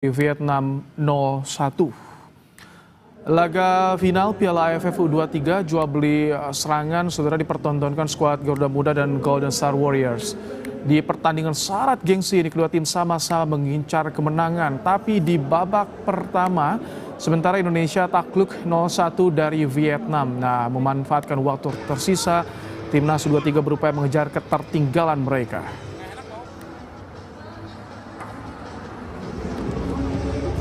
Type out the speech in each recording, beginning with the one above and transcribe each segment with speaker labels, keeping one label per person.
Speaker 1: di Vietnam 0-1. Laga final Piala AFF U23 jual beli serangan saudara dipertontonkan skuad Garuda Muda dan Golden Star Warriors. Di pertandingan syarat gengsi ini kedua tim sama-sama mengincar kemenangan, tapi di babak pertama sementara Indonesia takluk 0-1 dari Vietnam. Nah, memanfaatkan waktu tersisa, timnas U23 berupaya mengejar ketertinggalan mereka.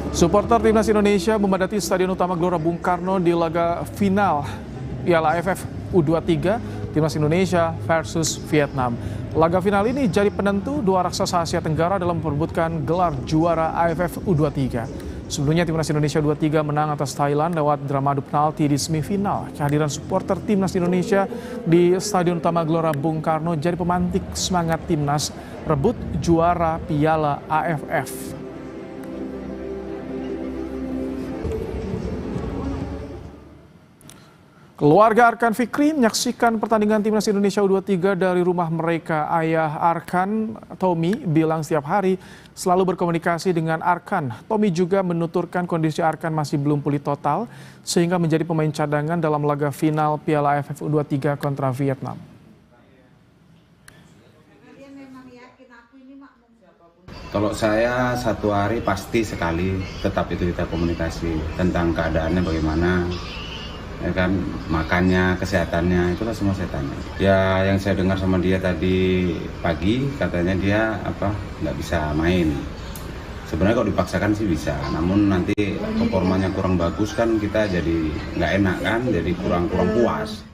Speaker 1: Supporter timnas Indonesia memadati Stadion Utama Gelora Bung Karno di laga final Piala AFF U23 timnas Indonesia versus Vietnam. Laga final ini jadi penentu dua raksasa Asia Tenggara dalam memperebutkan gelar juara AFF U23. Sebelumnya timnas Indonesia U23 menang atas Thailand lewat drama adu penalti di semifinal. Kehadiran supporter timnas Indonesia di Stadion Utama Gelora Bung Karno jadi pemantik semangat timnas rebut juara Piala AFF. Keluarga Arkan Fikri menyaksikan pertandingan timnas Indonesia U23 dari rumah mereka. Ayah Arkan, Tommy, bilang setiap hari selalu berkomunikasi dengan Arkan. Tommy juga menuturkan kondisi Arkan masih belum pulih total sehingga menjadi pemain cadangan dalam laga final Piala AFF U23 kontra Vietnam.
Speaker 2: Kalau saya satu hari pasti sekali tetap itu kita komunikasi tentang keadaannya bagaimana. Ya kan, makannya, kesehatannya, itulah semua saya tanya. Ya yang saya dengar sama dia tadi pagi, katanya dia nggak bisa main. Sebenarnya kalau dipaksakan sih bisa, namun nanti performanya kurang bagus kan kita jadi nggak enak kan, jadi kurang puas.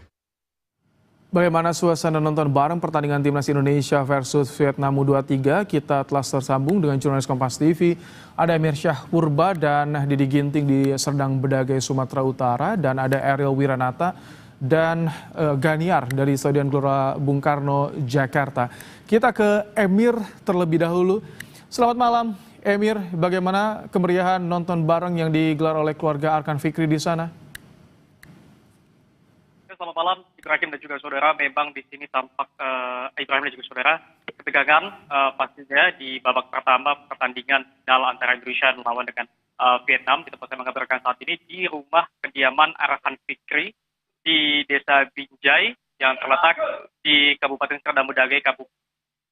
Speaker 1: Bagaimana suasana nonton bareng pertandingan timnas Indonesia versus Vietnam U23? Kita telah tersambung dengan jurnalis Kompas TV. Ada Emir Syah Purba dan Didi Ginting di Serdang Bedagai, Sumatera Utara. Dan ada Ariel Wiranata dan Ganiar dari Stadion Gelora Bung Karno, Jakarta. Kita ke Emir terlebih dahulu. Selamat malam Emir, bagaimana kemeriahan nonton bareng yang digelar oleh keluarga Arkan Fikri di sana?
Speaker 3: Selamat malam, Ibrahim dan juga saudara. Memang di sini tampak Ibrahim dan juga saudara ketegangan pastinya di babak pertama pertandingan final antara Indonesia melawan dengan Vietnam. Di tempat saya mengabarkan saat ini di rumah kediaman Arkan Fikri di Desa Binjai yang terletak di Kabupaten Serdang Bedagai,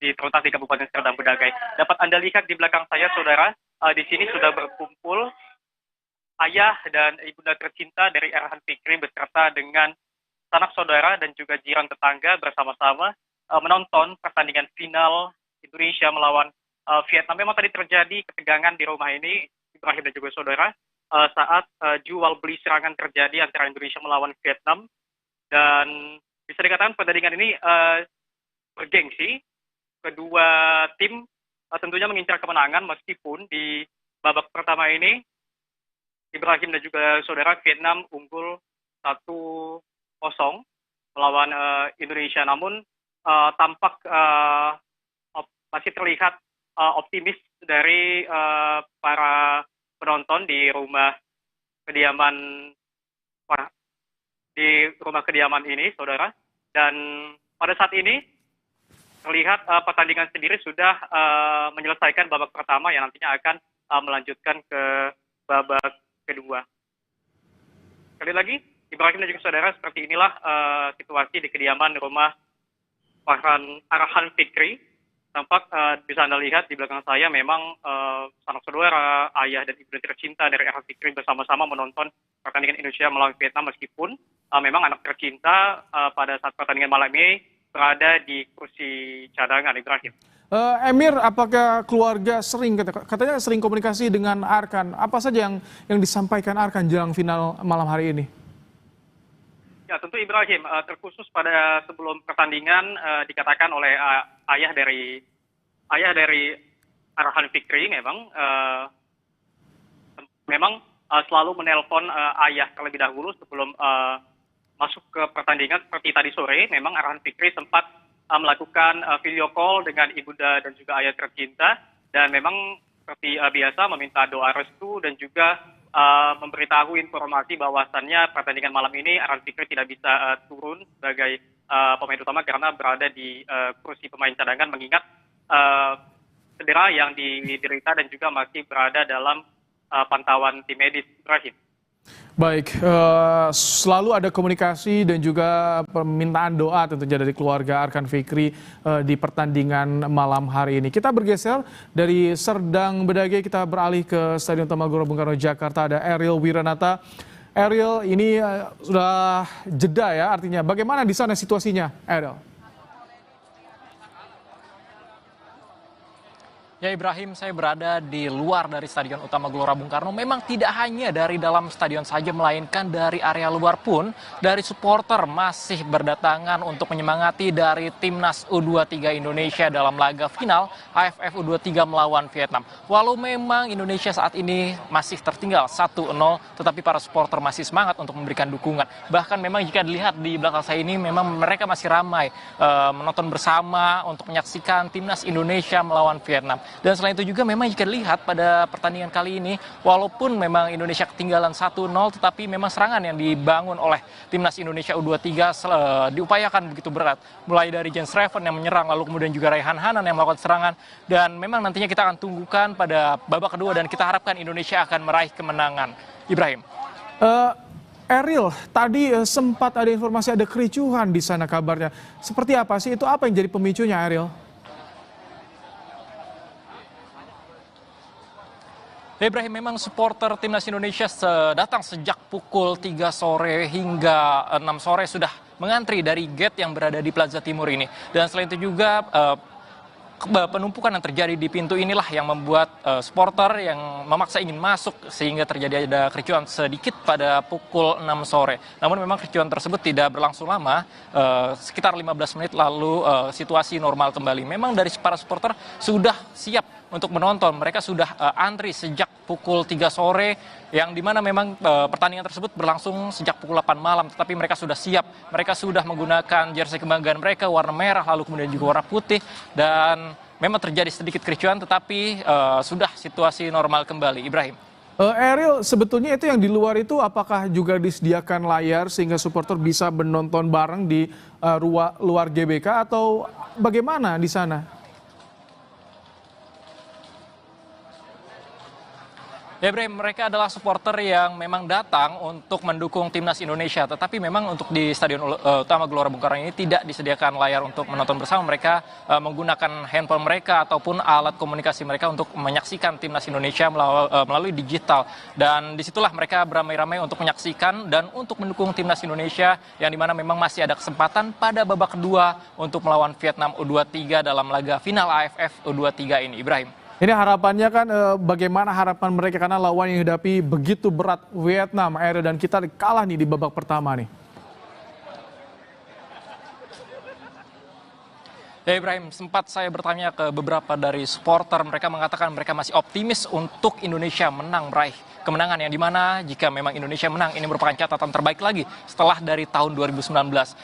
Speaker 3: terletak di Kabupaten Serdang Bedagai. Dapat Anda lihat di belakang saya, saudara, di sini sudah berkumpul ayah dan ibunda tercinta dari Arkan Fikri beserta dengan sanak saudara dan juga jiran tetangga bersama-sama menonton pertandingan final Indonesia melawan Vietnam. Memang tadi terjadi ketegangan di rumah ini, Ibrahim dan juga saudara, saat jual beli serangan terjadi antara Indonesia melawan Vietnam. Dan bisa dikatakan pertandingan ini bergengsi. Kedua tim tentunya mengincar kemenangan meskipun di babak pertama ini Ibrahim dan juga saudara, Vietnam unggul 1-0 melawan Indonesia, namun tampak masih terlihat optimis dari para penonton di rumah kediaman ini, saudara. Dan pada saat ini terlihat pertandingan sendiri sudah menyelesaikan babak pertama yang nantinya akan melanjutkan ke babak kedua. Sekali lagi, Ibrahim dan juga saudara, seperti inilah situasi di kediaman rumah Arkan Fikri. Tampak bisa Anda lihat di belakang saya memang sanak saudara, ayah dan ibu tercinta dari Arkan Fikri bersama-sama menonton pertandingan Indonesia melawan Vietnam meskipun memang anak tercinta pada saat pertandingan malam ini berada di kursi cadangan, Ibrahim.
Speaker 1: Emir, apakah keluarga katanya sering komunikasi dengan Arkan? Apa saja yang disampaikan Arkan jelang final malam hari ini?
Speaker 3: Ya, tentu Ibrahim, terkhusus pada sebelum pertandingan dikatakan oleh ayah dari Arkan Fikri memang selalu menelpon ayah terlebih dahulu sebelum masuk ke pertandingan. Seperti tadi sore, memang Arkan Fikri sempat melakukan video call dengan ibunda dan juga ayah tercinta, dan memang seperti biasa meminta doa restu dan juga memberitahu informasi bahwasannya pertandingan malam ini Arkan Fikri tidak bisa turun sebagai pemain utama karena berada di kursi pemain cadangan, mengingat cedera yang diderita dan juga masih berada dalam pantauan tim medis. Ibrahim.
Speaker 1: Baik, selalu ada komunikasi dan juga permintaan doa tentunya dari keluarga Arkan Fikri di pertandingan malam hari ini. Kita bergeser dari Serdang Bedagai, kita beralih ke Stadion Utama Gelora Bung Karno Jakarta. Ada Ariel Wiranata. Ariel, ini sudah jeda ya, artinya bagaimana di sana situasinya, Ariel?
Speaker 4: Ya Ibrahim, saya berada di luar dari Stadion Utama Gelora Bung Karno. Memang tidak hanya dari dalam stadion saja, melainkan dari area luar pun, dari supporter masih berdatangan untuk menyemangati dari Timnas U23 Indonesia dalam laga final AFF U23 melawan Vietnam. Walau memang Indonesia saat ini masih tertinggal 1-0, tetapi para supporter masih semangat untuk memberikan dukungan. Bahkan memang jika dilihat di belakang saya ini, memang mereka masih ramai menonton bersama untuk menyaksikan Timnas Indonesia melawan Vietnam. Dan selain itu juga memang jika dilihat pada pertandingan kali ini, walaupun memang Indonesia ketinggalan 1-0, tetapi memang serangan yang dibangun oleh Timnas Indonesia U23 diupayakan begitu berat. Mulai dari Jens Reven yang menyerang, lalu kemudian juga Raihan Hanan yang melakukan serangan. Dan memang nantinya kita akan tunggukan pada babak kedua dan kita harapkan Indonesia akan meraih kemenangan. Ibrahim.
Speaker 1: Ariel, tadi sempat ada informasi ada kericuhan di sana kabarnya. Seperti apa sih? Itu apa yang jadi pemicunya, Ariel?
Speaker 4: Ibrahim, memang supporter Timnas Indonesia datang sejak pukul 3 sore hingga 6 sore sudah mengantri dari gate yang berada di Plaza Timur ini. Dan selain itu juga penumpukan yang terjadi di pintu inilah yang membuat supporter yang memaksa ingin masuk sehingga terjadi ada kericuhan sedikit pada pukul 6 sore. Namun memang kericuhan tersebut tidak berlangsung lama, sekitar 15 menit lalu situasi normal kembali. Memang dari para supporter sudah siap untuk menonton, mereka sudah antri sejak pukul 3 sore, yang dimana memang pertandingan tersebut berlangsung sejak pukul 8 malam, tetapi mereka sudah siap, mereka sudah menggunakan jersey kebanggaan mereka warna merah, lalu kemudian juga warna putih, dan memang terjadi sedikit kericuhan, tetapi sudah situasi normal kembali. Ibrahim.
Speaker 1: Ariel, sebetulnya itu yang di luar itu apakah juga disediakan layar sehingga supporter bisa menonton bareng di luar GBK atau bagaimana di sana?
Speaker 4: Ya Ibrahim, mereka adalah supporter yang memang datang untuk mendukung Timnas Indonesia. Tetapi memang untuk di Stadion Utama Gelora Bung Karno ini tidak disediakan layar untuk menonton bersama. Mereka menggunakan handphone mereka ataupun alat komunikasi mereka untuk menyaksikan Timnas Indonesia melalui digital. Dan disitulah mereka beramai-ramai untuk menyaksikan dan untuk mendukung Timnas Indonesia, yang dimana memang masih ada kesempatan pada babak kedua untuk melawan Vietnam U23 dalam laga final AFF U23 ini. Ibrahim.
Speaker 1: Ini harapannya kan bagaimana harapan mereka karena lawan yang dihadapi begitu berat Vietnam, Ariel, dan kita kalah nih di babak pertama nih.
Speaker 4: Ya Ibrahim, sempat saya bertanya ke beberapa dari supporter, mereka mengatakan mereka masih optimis untuk Indonesia menang, meraih kemenangan, yang dimana jika memang Indonesia menang ini merupakan catatan terbaik lagi setelah dari tahun 2019.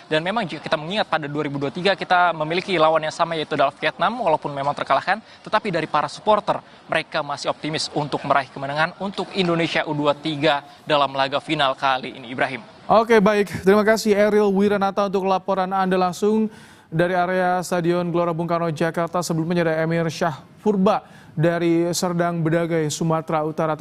Speaker 4: Dan memang jika kita mengingat pada 2023 kita memiliki lawan yang sama, yaitu adalah Vietnam, walaupun memang terkalahkan, tetapi dari para supporter mereka masih optimis untuk meraih kemenangan untuk Indonesia U23 dalam laga final kali ini. Ibrahim.
Speaker 1: Oke, baik, terima kasih Ariel Wiranata untuk laporan Anda langsung dari area Stadion Gelora Bung Karno Jakarta. Sebelumnya ada Emir Syahfurba dari Serdang Bedagai, Sumatera Utara.